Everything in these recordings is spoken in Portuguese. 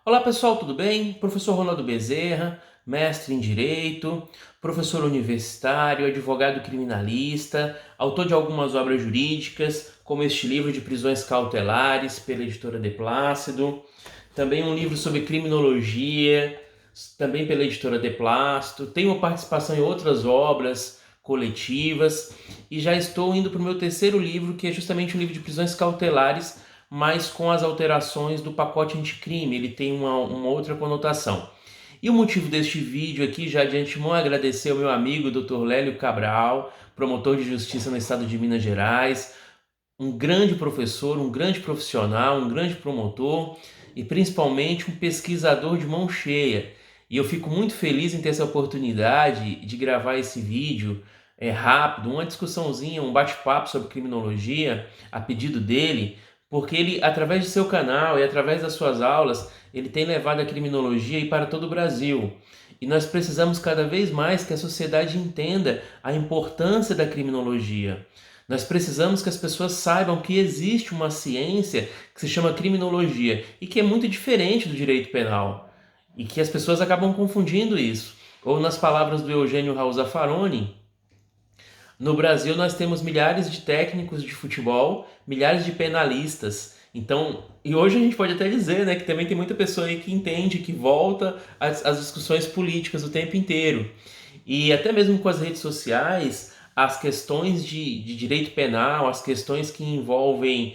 Olá pessoal, tudo bem? Professor Ronaldo Bezerra, mestre em Direito, professor universitário, advogado criminalista, autor de algumas obras jurídicas, como este livro de prisões cautelares, pela editora De Plácido, também um livro sobre criminologia, também pela editora De Plácido, tenho participação em outras obras coletivas e já estou indo para o meu terceiro livro, que é justamente um livro de prisões cautelares, mas com as alterações do pacote anticrime, ele tem uma outra conotação. E o motivo deste vídeo aqui, já de antemão, é agradecer ao meu amigo Dr. Lélio Cabral, promotor de justiça no estado de Minas Gerais, um grande professor, um grande profissional, um grande promotor e principalmente um pesquisador de mão cheia. E eu fico muito feliz em ter essa oportunidade de gravar esse vídeo rápido, uma discussãozinha, um bate-papo sobre criminologia a pedido dele, porque ele, através de seu canal e através das suas aulas, ele tem levado a criminologia aí para todo o Brasil. E nós precisamos cada vez mais que a sociedade entenda a importância da criminologia. Nós precisamos que as pessoas saibam que existe uma ciência que se chama criminologia e que é muito diferente do direito penal. E que as pessoas acabam confundindo isso. Ou nas palavras do Eugênio Raul Zaffaroni, no Brasil nós temos milhares de técnicos de futebol, milhares de penalistas. Então, e hoje a gente pode até dizer, né, que também tem muita pessoa aí que entende, que volta às discussões políticas o tempo inteiro. E até mesmo com as redes sociais, as questões de direito penal, as questões que envolvem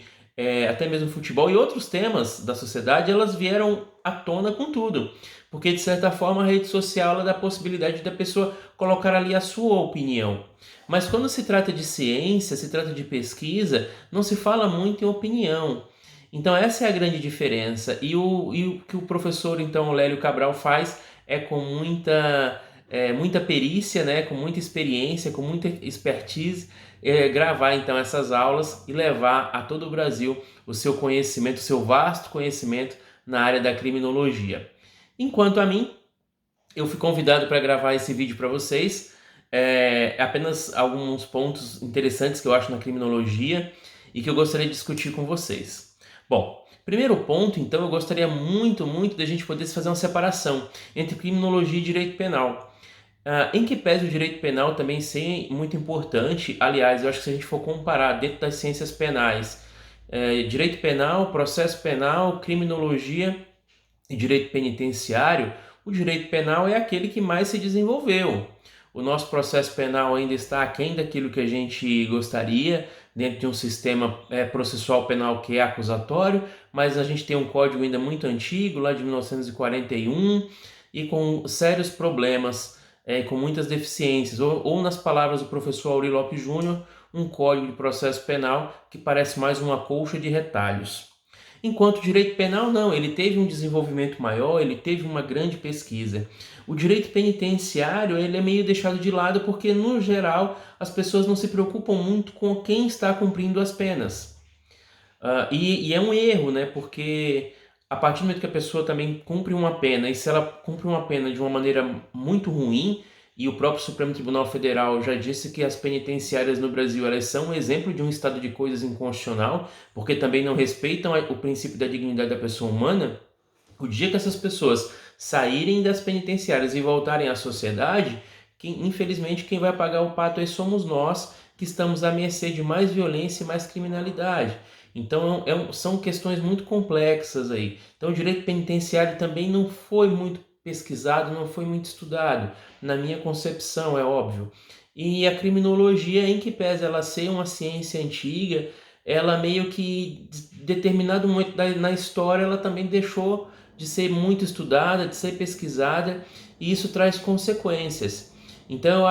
até mesmo futebol e outros temas da sociedade, elas vieram à tona com tudo. Porque, de certa forma, a rede social ela dá a possibilidade da pessoa colocar ali a sua opinião. Mas quando se trata de ciência, se trata de pesquisa, não se fala muito em opinião. Então essa é a grande diferença. E o que o professor, então, Lélio Cabral faz é com muita perícia, né, com muita experiência, com muita expertise, gravar então essas aulas e levar a todo o Brasil o seu conhecimento, o seu vasto conhecimento na área da criminologia. Enquanto a mim, eu fui convidado para gravar esse vídeo para vocês, apenas alguns pontos interessantes que eu acho na criminologia e que eu gostaria de discutir com vocês. Bom, primeiro ponto, então, eu gostaria muito da gente poder fazer uma separação entre criminologia e direito penal. Em que pese o direito penal também ser muito importante, aliás, eu acho que se a gente for comparar dentro das ciências penais, direito penal, processo penal, criminologia e direito penitenciário, o direito penal é aquele que mais se desenvolveu. O nosso processo penal ainda está aquém daquilo que a gente gostaria, dentro de um sistema processual penal que é acusatório, mas a gente tem um código ainda muito antigo, lá de 1941, e com sérios problemas, com muitas deficiências, ou nas palavras do professor Auri Lopes Júnior, um código de processo penal que parece mais uma colcha de retalhos. Enquanto o direito penal não, ele teve um desenvolvimento maior, ele teve uma grande pesquisa. O direito penitenciário ele é meio deixado de lado porque, no geral, as pessoas não se preocupam muito com quem está cumprindo as penas. E é um erro, né? Porque a partir do momento que a pessoa também cumpre uma pena, e se ela cumpre uma pena de uma maneira muito ruim, e o próprio Supremo Tribunal Federal já disse que as penitenciárias no Brasil elas são um exemplo de um estado de coisas inconstitucional, porque também não respeitam o princípio da dignidade da pessoa humana. O dia que essas pessoas saírem das penitenciárias e voltarem à sociedade, infelizmente quem vai pagar o pato aí somos nós, que estamos à mercê de mais violência e mais criminalidade. Então são questões muito complexas aí. Então o direito penitenciário também não foi muito pesquisado, não foi muito estudado, na minha concepção, é óbvio. E a criminologia, em que pese ela ser uma ciência antiga, ela meio que, determinado momento na história, ela também deixou de ser muito estudada, de ser pesquisada, e isso traz consequências. Então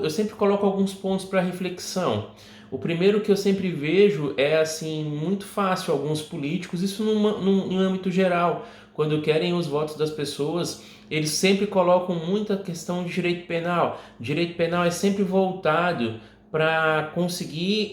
eu sempre coloco alguns pontos para reflexão. O primeiro que eu sempre vejo é assim, muito fácil alguns políticos, isso num âmbito geral, quando querem os votos das pessoas, eles sempre colocam muita questão de direito penal. Direito penal é sempre voltado para conseguir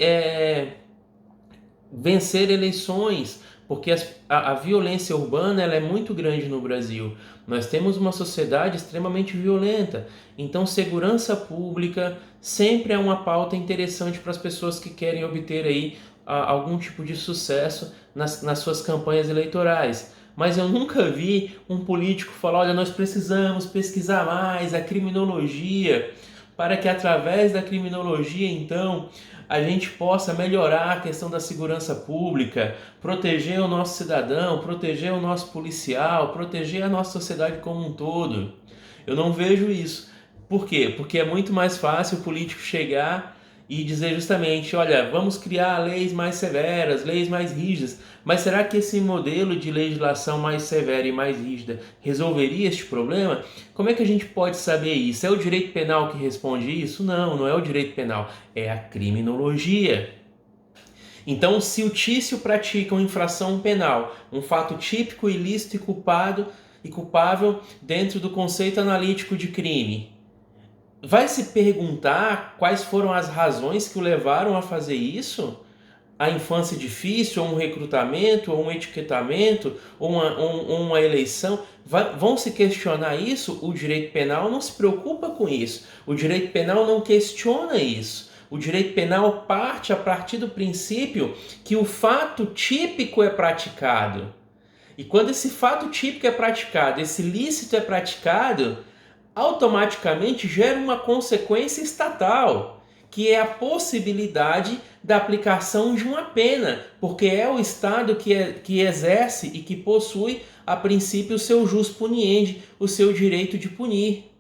vencer eleições, porque a violência urbana ela é muito grande no Brasil. Nós temos uma sociedade extremamente violenta, então segurança pública sempre é uma pauta interessante para as pessoas que querem obter aí algum tipo de sucesso nas suas campanhas eleitorais. mas eu nunca vi um político falar: olha, nós precisamos pesquisar mais a criminologia para que através da criminologia, então, a gente possa melhorar a questão da segurança pública, proteger o nosso cidadão, proteger o nosso policial, proteger a nossa sociedade como um todo. Eu não vejo isso. Por quê? Porque é muito mais fácil o político chegar e dizer justamente: olha, vamos criar leis mais severas, leis mais rígidas. Mas será que esse modelo de legislação mais severa e mais rígida resolveria este problema? Como é que a gente pode saber isso? É o direito penal que responde isso? Não, não é o direito penal, é a criminologia. Então, se o Tício pratica uma infração penal, um fato típico, ilícito e culpável dentro do conceito analítico de crime, vai se perguntar quais foram as razões que o levaram a fazer isso? A infância difícil, ou um recrutamento, ou um etiquetamento, ou uma eleição? Vão se questionar isso? O direito penal não se preocupa com isso. O direito penal não questiona isso. O direito penal parte a partir do princípio que o fato típico é praticado. E quando esse fato típico é praticado, esse ilícito é praticado, automaticamente gera uma consequência estatal, que é a possibilidade da aplicação de uma pena, porque é o Estado que exerce e que possui, a princípio, o seu jus puniendi, o seu direito de punir.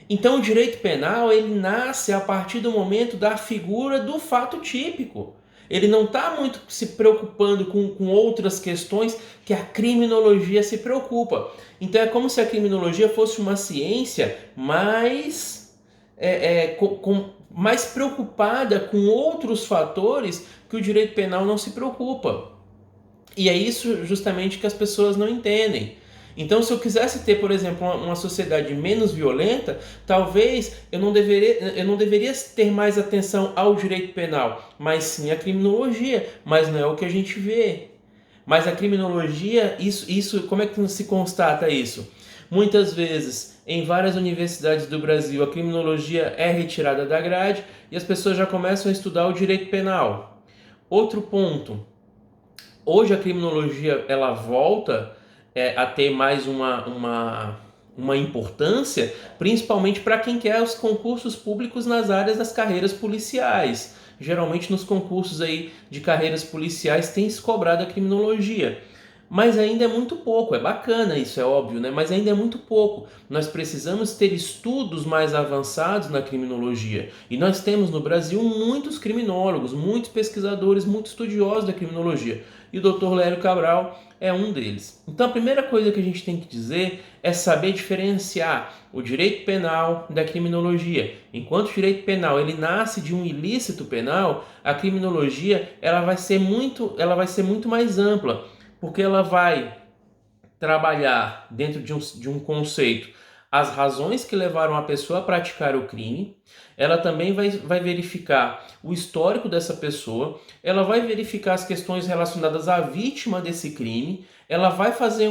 Então, o direito penal ele nasce a partir do momento da figura do fato típico. Ele não está muito se preocupando com outras questões que a criminologia se preocupa. Então é como se a criminologia fosse uma ciência mais preocupada com outros fatores que o direito penal não se preocupa. E é isso justamente que as pessoas não entendem. Então, se eu quisesse ter, por exemplo, uma sociedade menos violenta, talvez eu não deveria ter mais atenção ao direito penal, mas sim à criminologia. Mas não é o que a gente vê. Mas a criminologia, como é que se constata isso? Muitas vezes, em várias universidades do Brasil, a criminologia é retirada da grade e as pessoas já começam a estudar o direito penal. Outro ponto. Hoje a criminologia ela volta a ter mais uma importância, principalmente para quem quer os concursos públicos nas áreas das carreiras policiais. Geralmente nos concursos aí de carreiras policiais tem se cobrado a criminologia. Mas ainda é muito pouco, é bacana isso, é óbvio, né? Mas ainda é muito pouco. Nós precisamos ter estudos mais avançados na criminologia. E nós temos no Brasil muitos criminólogos, muitos pesquisadores, muitos estudiosos da criminologia. E o Dr. Lério Cabral é um deles. Então a primeira coisa que a gente tem que dizer é saber diferenciar o direito penal da criminologia. Enquanto o direito penal ele nasce de um ilícito penal, a criminologia ela vai ser muito mais ampla, porque ela vai trabalhar dentro de um conceito as razões que levaram a pessoa a praticar o crime, ela também vai verificar o histórico dessa pessoa, ela vai verificar as questões relacionadas à vítima desse crime, ela vai fazer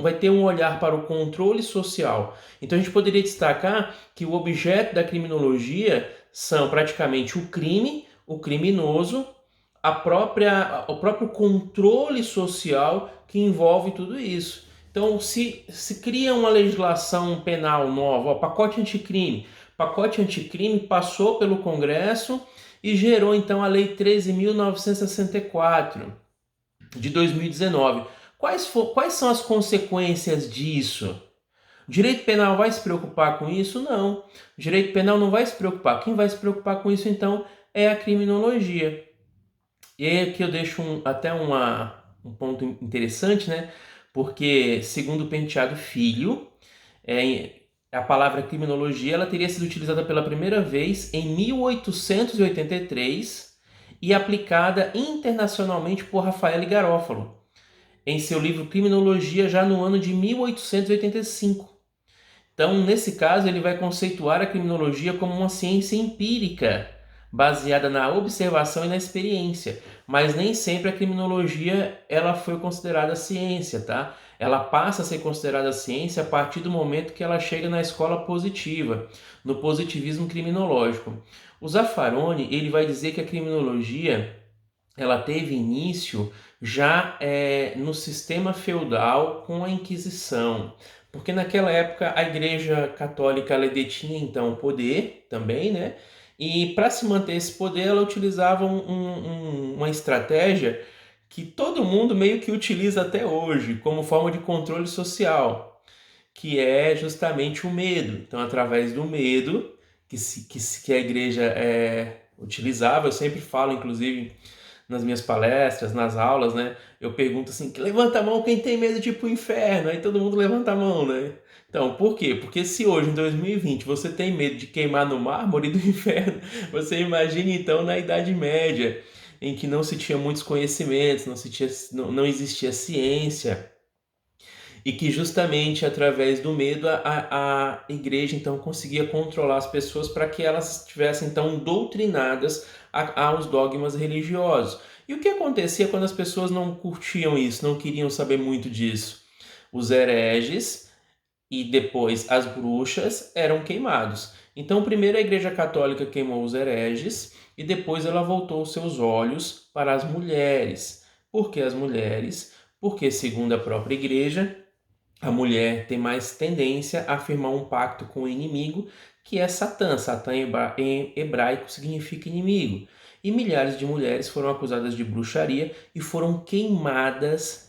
vai ter um olhar para o controle social. Então a gente poderia destacar que o objeto da criminologia são praticamente o crime, o criminoso, o próprio controle social que envolve tudo isso. Então, se cria uma legislação penal nova, pacote anticrime. Pacote anticrime passou pelo Congresso e gerou então a Lei 13.964 de 2019. Quais são as consequências disso? O direito penal vai se preocupar com isso? Não. O direito penal não vai se preocupar. Quem vai se preocupar com isso então é a criminologia. E aí aqui eu deixo um ponto interessante, né? Porque, segundo o Penteado Filho, a palavra criminologia ela teria sido utilizada pela primeira vez em 1883 e aplicada internacionalmente por Rafael Garófalo, em seu livro Criminologia, já no ano de 1885. Então, nesse caso, ele vai conceituar a criminologia como uma ciência empírica, baseada na observação e na experiência, mas nem sempre a criminologia ela foi considerada ciência, tá? Ela passa a ser considerada ciência a partir do momento que ela chega na escola positiva, no positivismo criminológico. O Zaffaroni, ele vai dizer que a criminologia ela teve início já no sistema feudal com a Inquisição, porque naquela época a Igreja Católica ela detinha então o poder também, né? E para se manter esse poder, ela utilizava uma estratégia que todo mundo meio que utiliza até hoje como forma de controle social, que é justamente o medo. Então, através do medo que a igreja utilizava, eu sempre falo, inclusive nas minhas palestras, nas aulas, né? Eu pergunto assim, levanta a mão quem tem medo de ir pro inferno. Aí todo mundo levanta a mão, né? Então, por quê? Porque se hoje, em 2020, você tem medo de queimar no mármore do inferno, você imagina então na Idade Média, em que não se tinha muitos conhecimentos, não existia ciência, e que justamente através do medo a igreja então conseguia controlar as pessoas para que elas estivessem então doutrinadas aos dogmas religiosos. E o que acontecia quando as pessoas não curtiam isso, não queriam saber muito disso? Os hereges e depois as bruxas eram queimados. Então, primeiro a Igreja Católica queimou os hereges e depois ela voltou os seus olhos para as mulheres. Por que as mulheres? Porque, segundo a própria Igreja, a mulher tem mais tendência a firmar um pacto com o inimigo, que é Satã. Satã em hebraico significa inimigo. E milhares de mulheres foram acusadas de bruxaria e foram queimadas.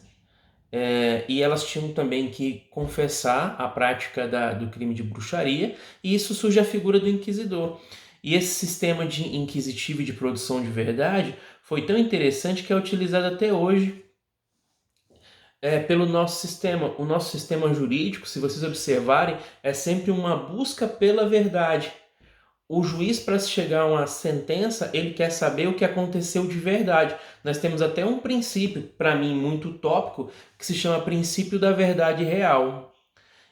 E elas tinham também que confessar a prática do crime de bruxaria, e isso surge a figura do inquisidor. E esse sistema de inquisitivo e de produção de verdade foi tão interessante que é utilizado até hoje pelo nosso sistema. O nosso sistema jurídico, se vocês observarem, é sempre uma busca pela verdade. O juiz, para chegar a uma sentença, ele quer saber o que aconteceu de verdade. Nós temos até um princípio, para mim, muito utópico, que se chama princípio da verdade real.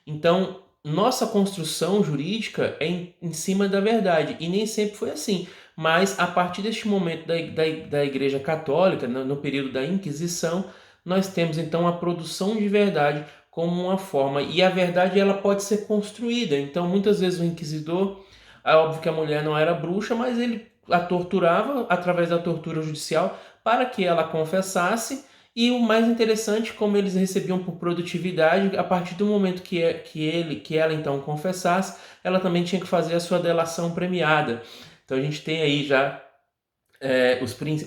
Então, nossa construção jurídica é em cima da verdade, e nem sempre foi assim. Mas, a partir deste momento da Igreja Católica, no período da Inquisição, nós temos então a produção de verdade como uma forma, e a verdade ela pode ser construída. Então, muitas vezes o inquisidor, é óbvio que a mulher não era bruxa, mas ele a torturava através da tortura judicial para que ela confessasse. E o mais interessante, como eles recebiam por produtividade, a partir do momento que ela então confessasse, ela também tinha que fazer a sua delação premiada. Então a gente tem aí já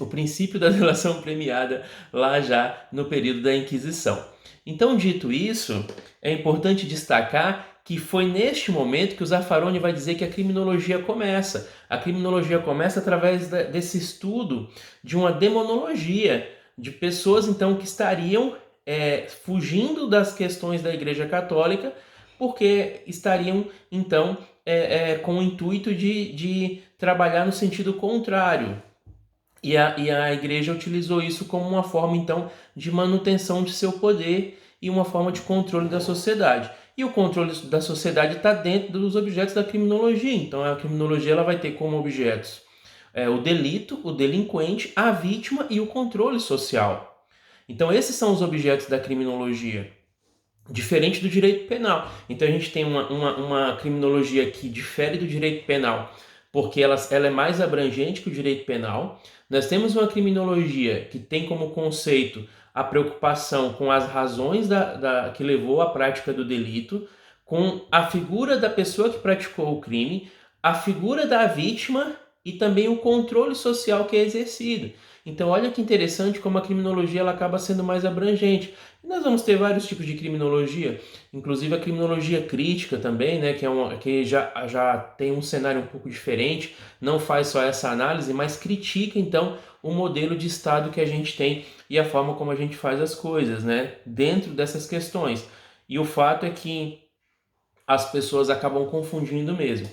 o princípio da delação premiada lá já no período da Inquisição. Então, dito isso, é importante destacar que foi neste momento que o Zaffaroni vai dizer que a criminologia começa. A criminologia começa através desse estudo de uma demonologia, de pessoas então que estariam fugindo das questões da Igreja Católica, porque estariam então com o intuito de trabalhar no sentido contrário. E a igreja utilizou isso como uma forma, então, de manutenção de seu poder e uma forma de controle da sociedade. E o controle da sociedade está dentro dos objetos da criminologia. Então, a criminologia ela vai ter como objetos o delito, o delinquente, a vítima e o controle social. Então, esses são os objetos da criminologia. Diferente do direito penal. Então, a gente tem uma criminologia que difere do direito penal, porque ela é mais abrangente que o direito penal. Nós temos uma criminologia que tem como conceito a preocupação com as razões que levou à prática do delito, com a figura da pessoa que praticou o crime, a figura da vítima e também o controle social que é exercido. Então, olha que interessante como a criminologia ela acaba sendo mais abrangente. E nós vamos ter vários tipos de criminologia, inclusive a criminologia crítica também, né, que já tem um cenário um pouco diferente, não faz só essa análise, mas critica então o modelo de Estado que a gente tem e a forma como a gente faz as coisas, né, dentro dessas questões. E o fato é que as pessoas acabam confundindo mesmo.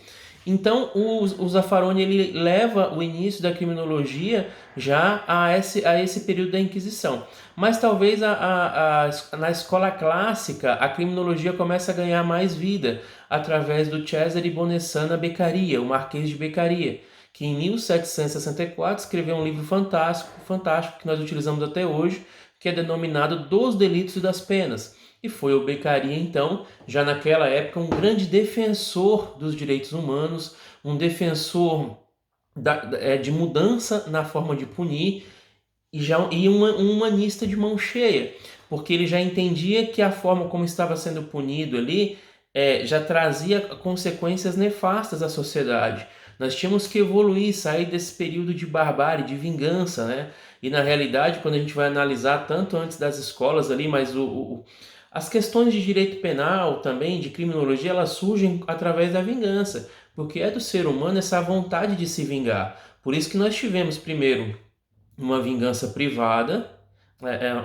Então, o Zaffaroni ele leva o início da criminologia já a esse período da Inquisição. Mas talvez na escola clássica a criminologia comece a ganhar mais vida através do Cesare Bonessana Beccaria, o Marquês de Beccaria, que em 1764 escreveu um livro fantástico que nós utilizamos até hoje, que é denominado Dos Delitos e das Penas. E foi o Beccaria, então, já naquela época, um grande defensor dos direitos humanos, um defensor de mudança na forma de punir, um humanista de mão cheia, porque ele já entendia que a forma como estava sendo punido ali já trazia consequências nefastas à sociedade. Nós tínhamos que evoluir, sair desse período de barbárie, de vingança, né? E na realidade, quando a gente vai analisar tanto antes das escolas ali, mas as questões de direito penal também, de criminologia, elas surgem através da vingança, porque é do ser humano essa vontade de se vingar. Por isso que nós tivemos primeiro uma vingança privada,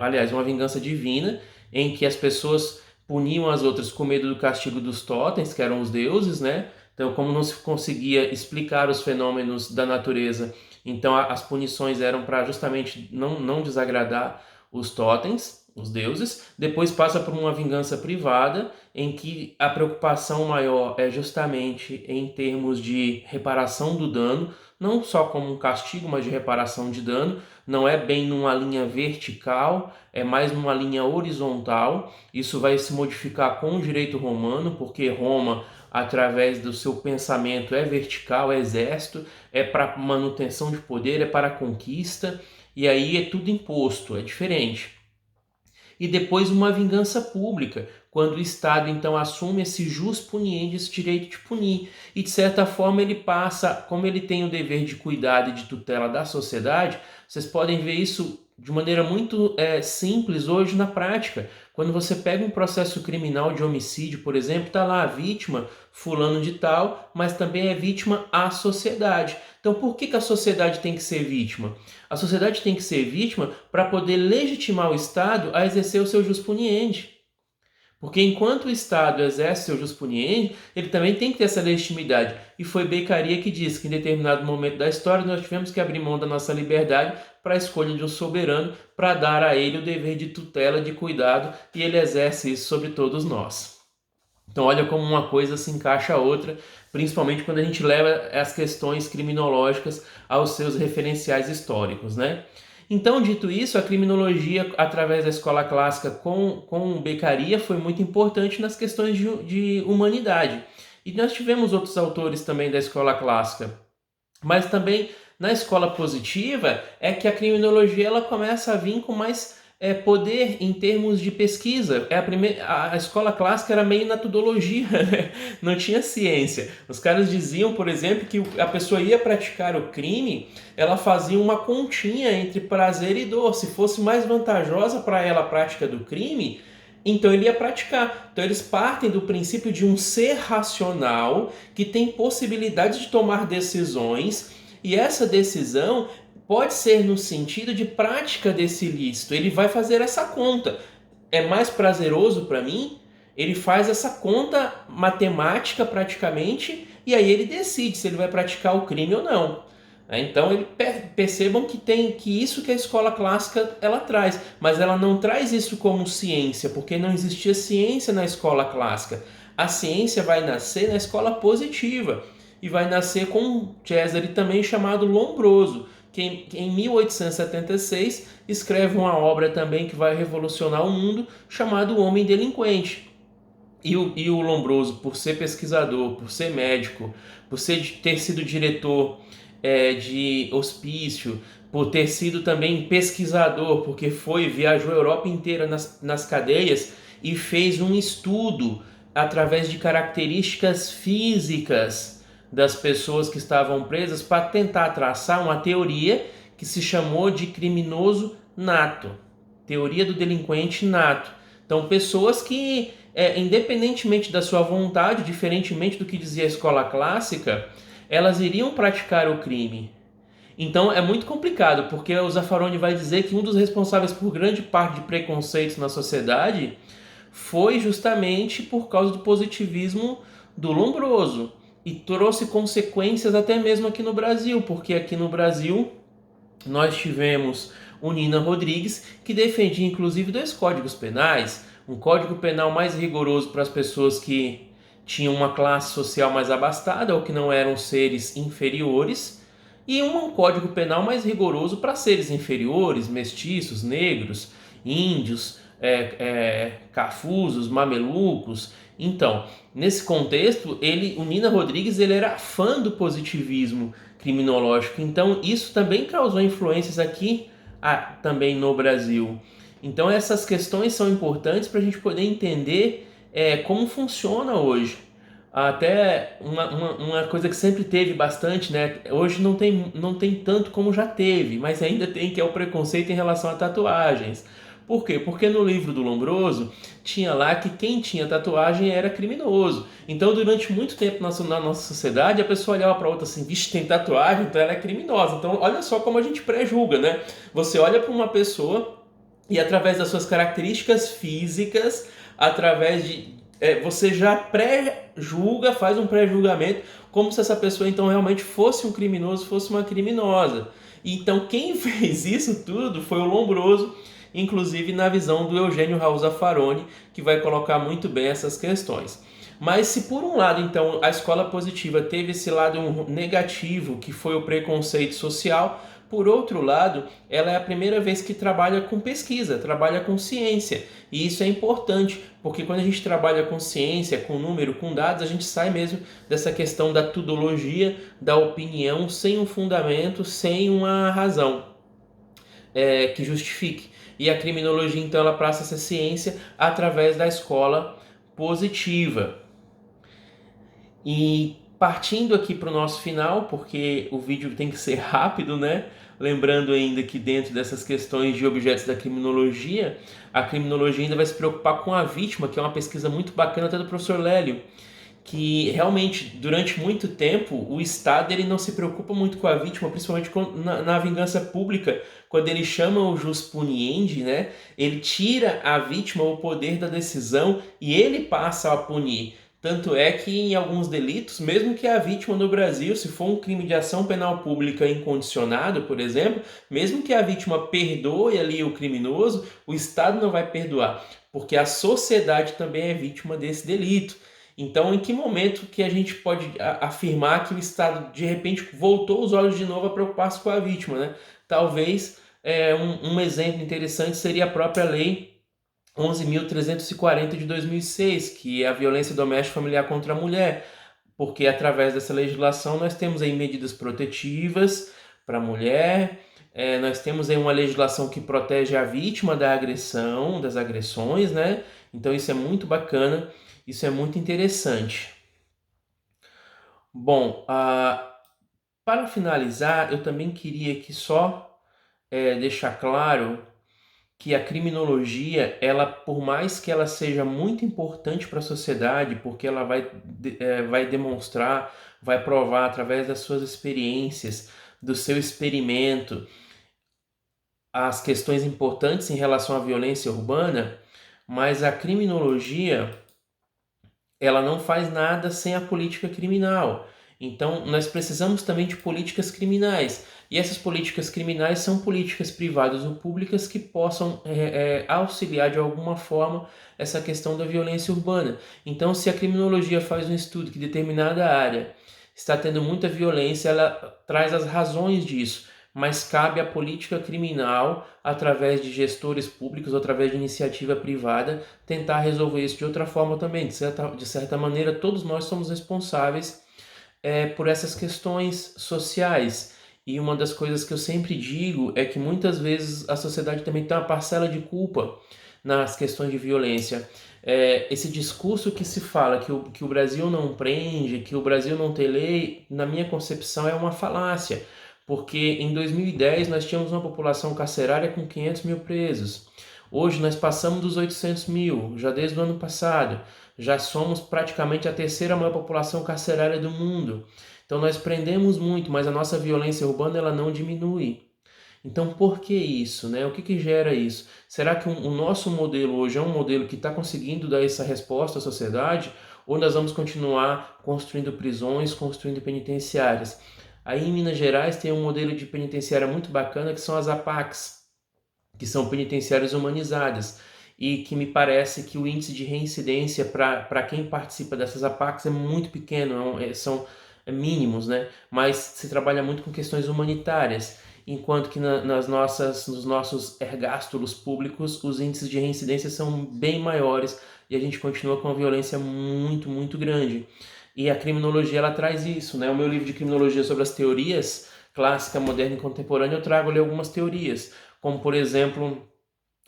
aliás, uma vingança divina, em que as pessoas puniam as outras com medo do castigo dos totens, que eram os deuses, né? Então, como não se conseguia explicar os fenômenos da natureza, então as punições eram para justamente não desagradar os totens, os deuses. Depois passa por uma vingança privada, em que a preocupação maior é justamente em termos de reparação do dano, não só como um castigo, mas de reparação de dano. Não é bem numa linha vertical, é mais numa linha horizontal. Isso vai se modificar com o direito romano, porque Roma, através do seu pensamento, é vertical, é exército, é para manutenção de poder, é para conquista, e aí é tudo imposto, é diferente. E depois uma vingança pública, quando o Estado então assume esse jus puniendi, esse direito de punir, e de certa forma ele passa, como ele tem o dever de cuidado e de tutela da sociedade, vocês podem ver isso de maneira muito simples hoje na prática. Quando você pega um processo criminal de homicídio, por exemplo, está lá a vítima, fulano de tal, mas também é vítima a sociedade. Então por que a sociedade tem que ser vítima? A sociedade tem que ser vítima para poder legitimar o Estado a exercer o seu jus puniendi. Porque enquanto o Estado exerce seu jus puniendi, ele também tem que ter essa legitimidade. E foi Beccaria que disse que em determinado momento da história nós tivemos que abrir mão da nossa liberdade para a escolha de um soberano, para dar a ele o dever de tutela, de cuidado, e ele exerce isso sobre todos nós. Então olha como uma coisa se encaixa a outra, principalmente quando a gente leva as questões criminológicas aos seus referenciais históricos, né? Então, dito isso, a criminologia, através da escola clássica com Beccaria, foi muito importante nas questões de humanidade. E nós tivemos outros autores também da escola clássica. Mas também na escola positiva é que a criminologia ela começa a vir com mais poder em termos de pesquisa. A escola clássica era meio metodologia, né? Não tinha ciência. Os caras diziam, por exemplo, que a pessoa ia praticar o crime, ela fazia uma continha entre prazer e dor. Se fosse mais vantajosa para ela a prática do crime, então ele ia praticar. Então eles partem do princípio de um ser racional que tem possibilidade de tomar decisões, e essa decisão pode ser no sentido de prática desse ilícito. Ele vai fazer essa conta. É mais prazeroso para mim? Ele faz essa conta matemática praticamente e aí ele decide se ele vai praticar o crime ou não. Então percebam que isso que a escola clássica ela traz, mas ela não traz isso como ciência, porque não existia ciência na escola clássica. A ciência vai nascer na escola positiva e vai nascer com um Cesare também chamado Lombroso, que em 1876 escreve uma obra também que vai revolucionar o mundo, chamado O Homem Delinquente. E o Lombroso, por ser pesquisador, por ser médico, ter sido diretor de hospício, por ter sido também pesquisador, porque viajou a Europa inteira nas cadeias e fez um estudo através de características físicas das pessoas que estavam presas para tentar traçar uma teoria que se chamou de criminoso nato, teoria do delinquente nato. Então, pessoas que, independentemente da sua vontade, diferentemente do que dizia a escola clássica, elas iriam praticar o crime. Então é muito complicado, porque o Zaffaroni vai dizer que um dos responsáveis por grande parte de preconceitos na sociedade foi justamente por causa do positivismo do Lombroso, e trouxe consequências até mesmo aqui no Brasil, porque aqui no Brasil nós tivemos o Nina Rodrigues, que defendia inclusive 2 códigos penais, um código penal mais rigoroso para as pessoas que tinham uma classe social mais abastada ou que não eram seres inferiores, e um código penal mais rigoroso para seres inferiores, mestiços, negros, índios, cafusos, mamelucos. Então, nesse contexto, o Nina Rodrigues ele era fã do positivismo criminológico. Então, isso também causou influências aqui também no Brasil. Então essas questões são importantes para a gente poder entender como funciona hoje. Até uma coisa que sempre teve bastante, né? Hoje não tem tanto como já teve, mas ainda tem, que é o preconceito em relação a tatuagens. Por quê? Porque no livro do Lombroso tinha lá que quem tinha tatuagem era criminoso. Então, durante muito tempo na nossa sociedade, a pessoa olhava para outra assim, vixe, tem tatuagem, então ela é criminosa. Então, olha só como a gente pré-julga, né? Você olha para uma pessoa e através das suas características físicas, através de você já pré-julga, faz um pré-julgamento, como se essa pessoa então realmente fosse um criminoso, fosse uma criminosa. Então quem fez isso tudo foi o Lombroso, inclusive na visão do Eugênio Raul Zaffaroni, que vai colocar muito bem essas questões. Mas se por um lado então a escola positiva teve esse lado negativo, que foi o preconceito social, por outro lado, ela é a primeira vez que trabalha com pesquisa, trabalha com ciência. E isso é importante, porque quando a gente trabalha com ciência, com número, com dados, a gente sai mesmo dessa questão da tudologia, da opinião, sem um fundamento, sem uma razão que justifique. E a criminologia, então, ela passa essa ciência através da escola positiva. E partindo aqui para o nosso final, porque o vídeo tem que ser rápido, né? Lembrando ainda que dentro dessas questões de objetos da criminologia, a criminologia ainda vai se preocupar com a vítima, que é uma pesquisa muito bacana até do professor Lélio, que realmente durante muito tempo o Estado ele não se preocupa muito com a vítima, principalmente na vingança pública, quando ele chama o jus puniendi, né? Ele tira a vítima o poder da decisão e ele passa a punir. Tanto é que em alguns delitos, mesmo que a vítima no Brasil, se for um crime de ação penal pública incondicionado, por exemplo, mesmo que a vítima perdoe ali o criminoso, o Estado não vai perdoar, porque a sociedade também é vítima desse delito. Então, em que momento que a gente pode afirmar que o Estado, de repente, voltou os olhos de novo a preocupar-se com a vítima, né? Talvez um exemplo interessante seria a própria lei 11.340 de 2006, que é a violência doméstica familiar contra a mulher, porque através dessa legislação nós temos aí medidas protetivas para a mulher, nós temos aí uma legislação que protege a vítima da agressão, das agressões, né? Então isso é muito bacana, isso é muito interessante. Bom, para finalizar, eu também queria aqui só deixar claro que a criminologia, ela, por mais que ela seja muito importante para a sociedade, porque ela vai demonstrar, vai provar através das suas experiências, do seu experimento, as questões importantes em relação à violência urbana, mas a criminologia, ela não faz nada sem a política criminal. Então, nós precisamos também de políticas criminais. E essas políticas criminais são políticas privadas ou públicas que possam auxiliar de alguma forma essa questão da violência urbana. Então, se a criminologia faz um estudo que determinada área está tendo muita violência, ela traz as razões disso, mas cabe à política criminal, através de gestores públicos, ou através de iniciativa privada, tentar resolver isso de outra forma também. De certa maneira, todos nós somos responsáveis por essas questões sociais. E uma das coisas que eu sempre digo é que muitas vezes a sociedade também tem uma parcela de culpa nas questões de violência. Esse discurso que se fala que o Brasil não prende, que o Brasil não tem lei, na minha concepção é uma falácia, porque em 2010 nós tínhamos uma população carcerária com 500 mil presos. Hoje nós passamos dos 800 mil, já desde o ano passado. Já somos praticamente a terceira maior população carcerária do mundo. Então nós prendemos muito, mas a nossa violência urbana ela não diminui. Então por que isso, né? O que gera isso? Será que o nosso modelo hoje é um modelo que está conseguindo dar essa resposta à sociedade? Ou nós vamos continuar construindo prisões, construindo penitenciárias? Aí em Minas Gerais tem um modelo de penitenciária muito bacana que são as APACs, que são penitenciárias humanizadas, e que me parece que o índice de reincidência para quem participa dessas APACs é muito pequeno, são mínimos, né? Mas se trabalha muito com questões humanitárias, enquanto que nos nossos ergástulos públicos os índices de reincidência são bem maiores e a gente continua com uma violência muito, muito grande. E a criminologia ela traz isso, né? O meu livro de criminologia sobre as teorias clássica, moderna e contemporânea, eu trago ali algumas teorias, como por exemplo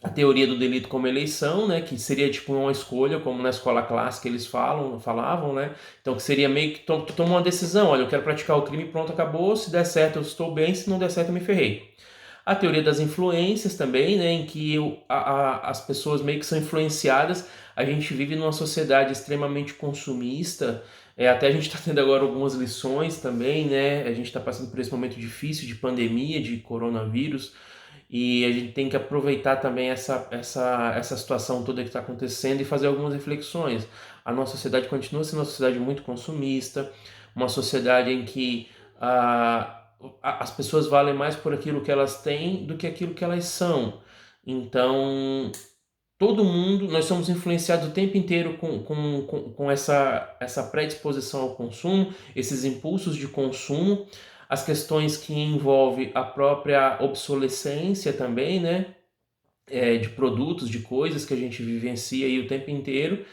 a teoria do delito como eleição, né, que seria tipo uma escolha, como na escola clássica eles falavam, né, então que seria meio que tu toma uma decisão, olha, eu quero praticar o crime, pronto, acabou, se der certo eu estou bem, se não der certo eu me ferrei. A teoria das influências também, né, em que as pessoas meio que são influenciadas, a gente vive numa sociedade extremamente consumista, até a gente está tendo agora algumas lições também, né, a gente está passando por esse momento difícil de pandemia, de coronavírus, e a gente tem que aproveitar também essa situação toda que está acontecendo e fazer algumas reflexões. A nossa sociedade continua sendo uma sociedade muito consumista, uma sociedade em que as pessoas valem mais por aquilo que elas têm do que aquilo que elas são. Então, todo mundo, nós somos influenciados o tempo inteiro com essa predisposição ao consumo, esses impulsos de consumo, as questões que envolvem a própria obsolescência também, né? De produtos, de coisas que a gente vivencia aí o tempo inteiro,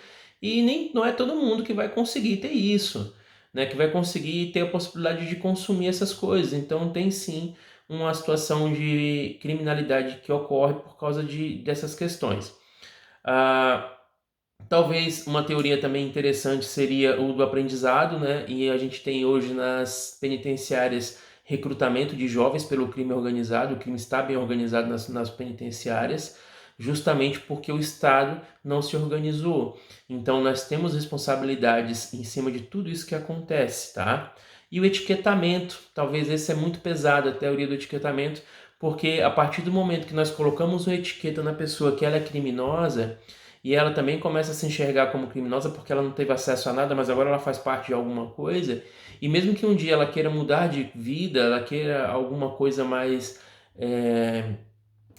e nem não é todo mundo que vai conseguir ter isso, né? Que vai conseguir ter a possibilidade de consumir essas coisas. Então tem sim uma situação de criminalidade que ocorre por causa dessas questões. Ah, Talvez uma teoria também interessante seria o do aprendizado, né? E a gente tem hoje nas penitenciárias recrutamento de jovens pelo crime organizado, o crime está bem organizado nas penitenciárias, justamente porque o Estado não se organizou. Então nós temos responsabilidades em cima de tudo isso que acontece, tá? E o etiquetamento, talvez esse é muito pesado, a teoria do etiquetamento, porque a partir do momento que nós colocamos uma etiqueta na pessoa que ela é criminosa, e ela também começa a se enxergar como criminosa porque ela não teve acesso a nada, mas agora ela faz parte de alguma coisa. E mesmo que um dia ela queira mudar de vida, ela queira alguma coisa mais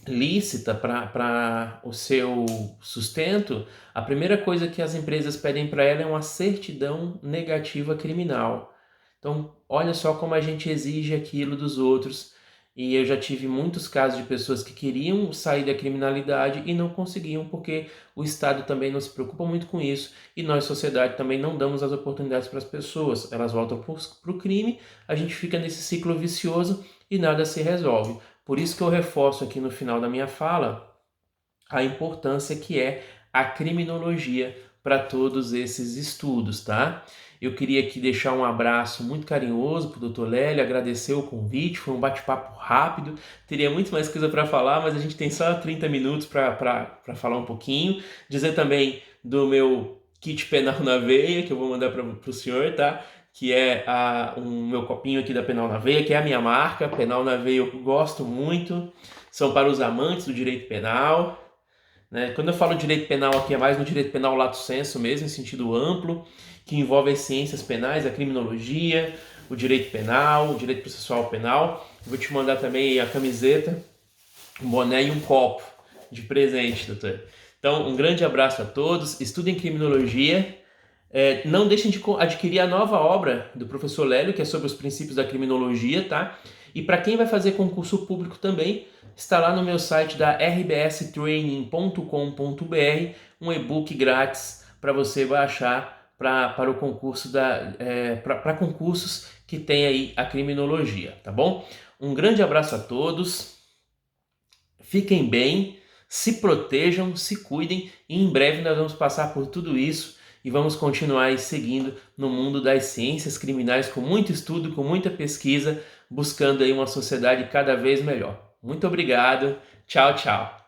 lícita para o seu sustento, a primeira coisa que as empresas pedem para ela é uma certidão negativa criminal. Então, olha só como a gente exige aquilo dos outros. E eu já tive muitos casos de pessoas que queriam sair da criminalidade e não conseguiam porque o Estado também não se preocupa muito com isso e nós, sociedade, também não damos as oportunidades para as pessoas. Elas voltam para o crime, a gente fica nesse ciclo vicioso e nada se resolve. Por isso que eu reforço aqui no final da minha fala a importância que é a criminologia para todos esses estudos, tá? Eu queria aqui deixar um abraço muito carinhoso para o Dr. Lélio, agradecer o convite, foi um bate-papo rápido, teria muito mais coisa para falar, mas a gente tem só 30 minutos para falar um pouquinho. Dizer também do meu kit penal na veia, que eu vou mandar para o senhor, tá? Que é um meu copinho aqui da Penal na Veia, que é a minha marca. Penal na Veia eu gosto muito, são para os amantes do direito penal, né? Quando eu falo direito penal aqui é mais no direito penal lato sensu mesmo, em sentido amplo, que envolve as ciências penais, a criminologia, o direito penal, o direito processual penal. Eu vou te mandar também a camiseta, um boné e um copo de presente, doutor. Então, um grande abraço a todos, estudem criminologia, não deixem de adquirir a nova obra do professor Lélio, que é sobre os princípios da criminologia, tá? E para quem vai fazer concurso público também, está lá no meu site da rbstraining.com.br um e-book grátis para você baixar para o concurso para concursos que tem aí a criminologia, tá bom? Um grande abraço a todos, fiquem bem, se protejam, se cuidem e em breve nós vamos passar por tudo isso e vamos continuar aí seguindo no mundo das ciências criminais com muito estudo, com muita pesquisa, buscando aí uma sociedade cada vez melhor. Muito obrigado. Tchau, tchau.